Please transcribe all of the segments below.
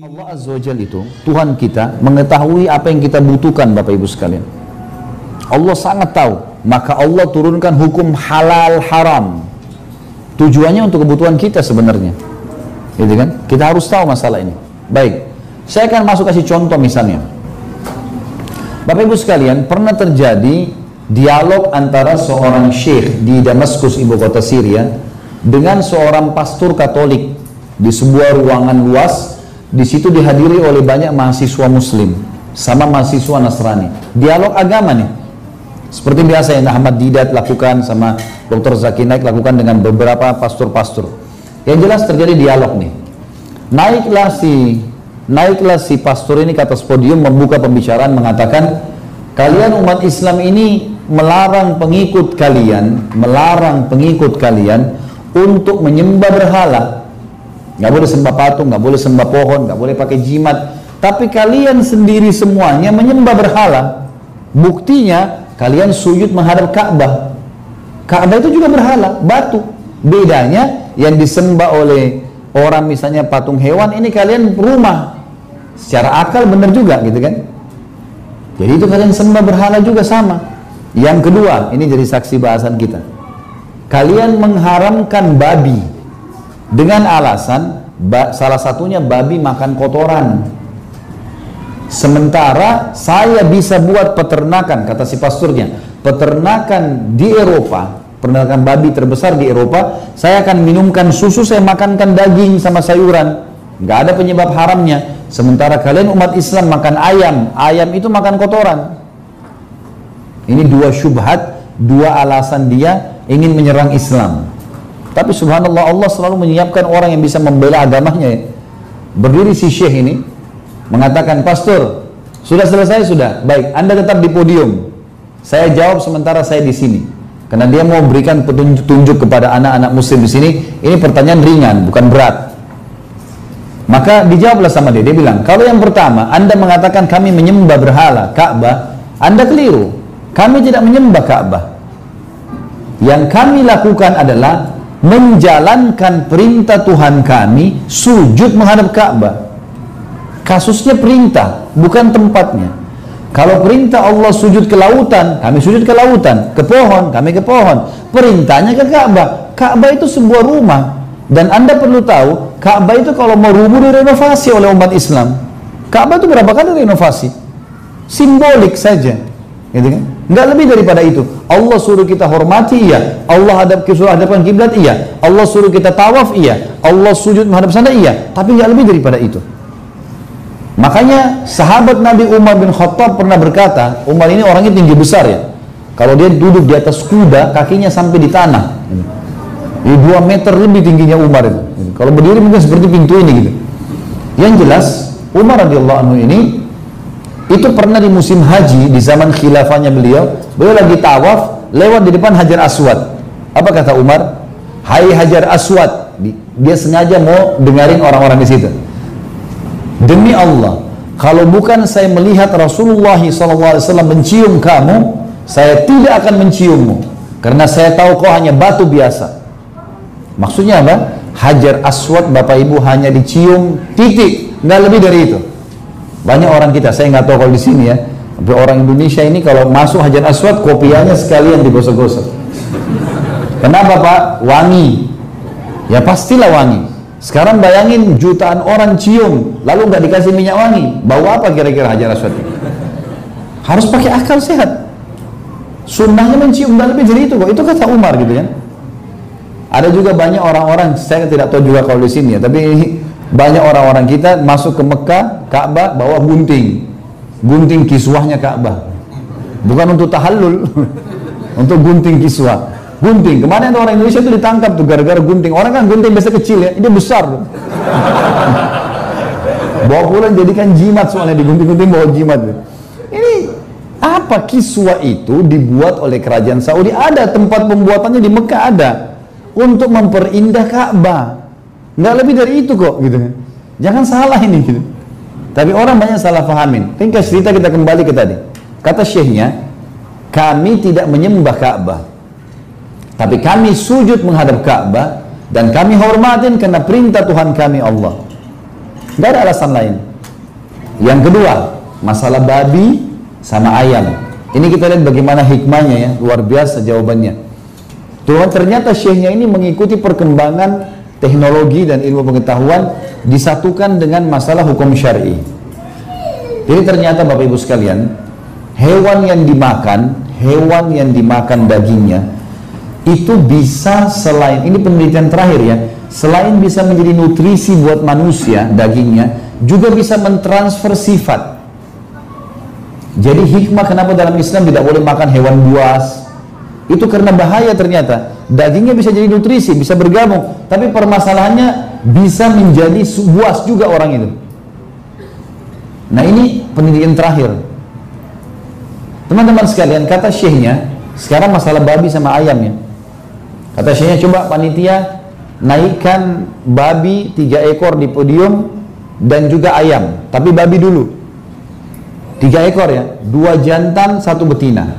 Allah Azza wa Jalla itu, Tuhan kita mengetahui apa yang kita butuhkan, Bapak Ibu sekalian. Allah sangat tahu, maka Allah turunkan hukum halal haram. Tujuannya untuk kebutuhan kita sebenarnya. Gitu kan? Kita harus tahu masalah ini. Baik, saya akan masuk kasih contoh misalnya. Bapak Ibu sekalian, pernah terjadi dialog antara seorang syekh di Damaskus, ibu kota Syria, dengan seorang pastor Katolik di sebuah ruangan luas. Di situ dihadiri oleh banyak mahasiswa Muslim sama mahasiswa Nasrani. Dialog agama nih, seperti biasa yang Ahmad Didat lakukan sama Dr. Zakir Naik lakukan dengan beberapa pastor-pastor. Yang jelas terjadi dialog nih. Naiklah si pastor ini ke atas podium membuka pembicaraan mengatakan, kalian umat Islam ini melarang pengikut kalian untuk menyembah berhala. Nggak boleh sembah patung, nggak boleh sembah pohon, nggak boleh pakai jimat. Tapi kalian sendiri semuanya menyembah berhala. Buktinya kalian sujud menghadap Ka'bah. Ka'bah itu juga berhala, batu. Bedanya yang disembah oleh orang misalnya patung hewan, ini kalian rumah. Secara akal benar juga gitu kan. Jadi itu kalian sembah berhala juga sama. Yang kedua, ini jadi saksi bahasan kita. Kalian mengharamkan babi dengan alasan salah satunya babi makan kotoran. Sementara saya bisa buat peternakan, kata si pasturnya, peternakan di Eropa, peternakan babi terbesar di Eropa, saya akan minumkan susu, saya makankan daging sama sayuran, nggak ada penyebab haramnya. Sementara kalian umat Islam makan ayam, ayam itu makan kotoran. Ini dua syubhat, dua alasan dia ingin menyerang Islam. Tapi subhanallah, Allah selalu menyiapkan orang yang bisa membela agamanya ya. Berdiri si syekh ini mengatakan, pastor, sudah selesai sudah, baik, Anda tetap di podium, saya jawab sementara saya di sini, karena dia mau berikan petunjuk kepada anak-anak muslim di sini. Ini pertanyaan ringan, bukan berat. Maka dijawablah sama dia bilang, kalau yang pertama Anda mengatakan kami menyembah berhala Ka'bah, Anda keliru. Kami tidak menyembah Ka'bah. Yang kami lakukan adalah menjalankan perintah Tuhan kami, sujud menghadap Ka'bah. Kasusnya perintah, bukan tempatnya. Kalau perintah Allah sujud ke lautan, kami sujud ke lautan. Ke pohon, kami ke pohon. Perintahnya ke Ka'bah. Ka'bah itu sebuah rumah. Dan Anda perlu tahu, Ka'bah itu kalau mau rubuh direnovasi oleh umat Islam. Ka'bah itu berapa kali renovasi? Simbolik saja, gitu kan? Nggak lebih daripada itu. Allah suruh kita hormati, iya. Allah suruh hadapkan kiblat, iya. Allah suruh kita tawaf, iya. Allah sujud menghadap sana, iya. Tapi nggak lebih daripada itu. Makanya sahabat Nabi Umar bin Khattab pernah berkata, Umar ini orangnya tinggi besar ya. Kalau dia duduk di atas kuda, kakinya sampai di tanah. Jadi 2 meter lebih tingginya Umar itu. Kalau berdiri mungkin seperti pintu ini gitu. Yang jelas, Umar radhiyallahu anhu ini itu pernah di musim haji di zaman khilafahnya beliau lagi tawaf lewat di depan Hajar Aswad. Apa kata Umar? Hai Hajar Aswad. Dia sengaja mau dengarin orang-orang di situ. Demi Allah, kalau bukan saya melihat Rasulullah SAW mencium kamu, saya tidak akan menciummu, karena saya tahu kau hanya batu biasa. Maksudnya apa? Hajar Aswad Bapak Ibu hanya dicium titik, nggak lebih dari itu. Banyak orang kita, saya nggak tahu kalau di sini ya, tapi orang Indonesia ini kalau masuk Hajar Aswad, kopiahnya sekalian digosok-gosok. Kenapa Pak? Wangi. Ya pastilah wangi. Sekarang bayangin jutaan orang cium, lalu nggak dikasih minyak wangi, bau apa kira-kira Hajar Aswad? Harus pakai akal sehat. Sunnahnya mencium, nggak lebih dari itu kok. Itu kata Umar gitu kan. Ada juga banyak orang-orang, saya tidak tahu juga kalau di sini ya, tapi banyak orang-orang kita masuk ke Mekah, Ka'bah, bawa gunting kiswahnya Ka'bah, bukan untuk tahallul, untuk gunting kiswah. Gunting, kemarin orang Indonesia itu ditangkap tuh gara-gara gunting. Orang kan gunting biasa kecil ya, ini besar tuh. Bawa pulang jadikan jimat, soalnya digunting-gunting bawa jimat tuh. Ini apa? Kiswah itu dibuat oleh kerajaan Saudi, ada tempat pembuatannya di Mekah ada, untuk memperindah Ka'bah. Nggak lebih dari itu kok gitu kan. Jangan salah ini gitu. Tapi orang banyak salah pahamin. Ringkas cerita kita kembali ke tadi. Kata syekhnya, kami tidak menyembah Ka'bah, tapi kami sujud menghadap Ka'bah Dan kami hormatin karena perintah Tuhan kami Allah. Tidak ada alasan lain. Yang kedua, masalah babi sama ayam. Ini kita lihat bagaimana hikmahnya ya, luar biasa jawabannya. Tuhan ternyata syekhnya ini mengikuti perkembangan teknologi dan ilmu pengetahuan disatukan dengan masalah hukum syar'i. Jadi ternyata Bapak Ibu sekalian, hewan yang dimakan dagingnya itu bisa, selain, ini penelitian terakhir ya, selain bisa menjadi nutrisi buat manusia dagingnya, juga bisa mentransfer sifat. Jadi hikmah kenapa dalam Islam tidak boleh makan hewan buas, itu karena bahaya ternyata. Dagingnya bisa jadi nutrisi, bisa bergabung, tapi permasalahannya bisa menjadi buas juga orang itu. Nah ini penelitian terakhir. Teman-teman sekalian, kata syekhnya, sekarang masalah babi sama ayam ya. Kata syekhnya, coba panitia naikkan babi 3 ekor di podium dan juga ayam, tapi babi dulu 3 ekor ya, 2 jantan 1 betina.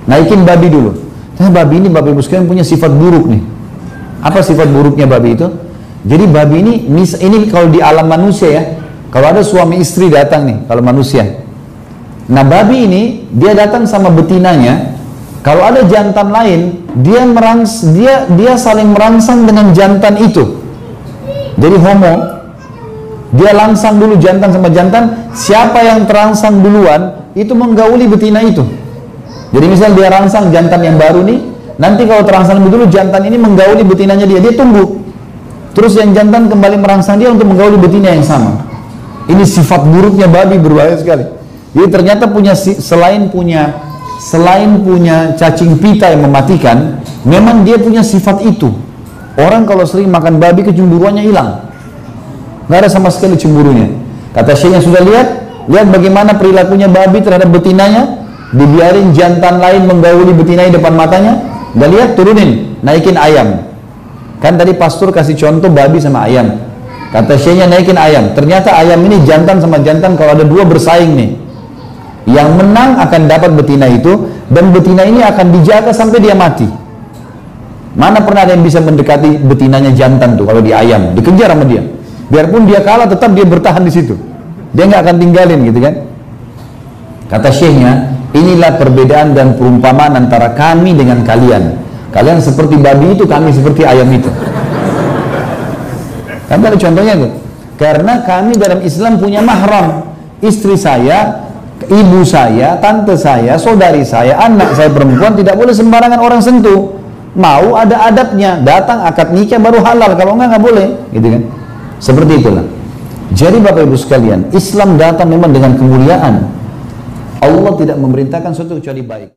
Naikin babi dulu. Nah babi ini Bapak Ibu sekalian punya sifat buruk nih. Apa sifat buruknya babi itu? Jadi babi ini kalau di alam manusia ya, kalau ada suami istri datang nih, kalau manusia, nah babi ini dia datang sama betinanya. Kalau ada jantan lain, dia saling merangsang dengan jantan itu. Jadi homo, dia langsang dulu jantan sama jantan. Siapa yang terangsang duluan, itu menggauli betina itu. Jadi misal dia rangsang jantan yang baru nih, nanti kalau terangsang lebih dulu jantan ini menggauli betinanya dia tunggu. Terus yang jantan kembali merangsang dia untuk menggauli betina yang sama. Ini sifat buruknya babi, berbahaya sekali. Jadi ternyata selain punya cacing pita yang mematikan, memang dia punya sifat itu. Orang kalau sering makan babi, kecemburuannya hilang. Nggak ada sama sekali cemburunya. Kata syekhnya, sudah lihat bagaimana perilakunya babi terhadap betinanya, dibiarin jantan lain menggauli betinanya depan matanya. Nggak lihat, turunin, naikin ayam. Kan tadi pastor kasih contoh babi sama ayam. Kata syekhnya, naikin ayam. Ternyata ayam ini jantan sama jantan, kalau ada 2 bersaing nih, yang menang akan dapat betina itu, dan betina ini akan dijaga sampai dia mati. Mana pernah ada yang bisa mendekati betinanya jantan tuh? Kalau di ayam dikejar sama dia, biarpun dia kalah tetap dia bertahan di situ, dia nggak akan tinggalin gitu kan. Kata syekhnya, inilah perbedaan dan perumpamaan antara kami dengan kalian. Kalian seperti babi itu, kami seperti ayam itu. Kan ada contohnya tuh. Karena kami dalam Islam punya mahram, istri saya, ibu saya, tante saya, saudari saya, anak saya perempuan tidak boleh sembarangan orang sentuh. Mau ada adabnya, datang akad nikah baru halal, kalau enggak boleh, gitu kan. Seperti itulah. Jadi Bapak Ibu sekalian, Islam datang memang dengan kemuliaan. Allah tidak memerintahkan sesuatu kecuali baik.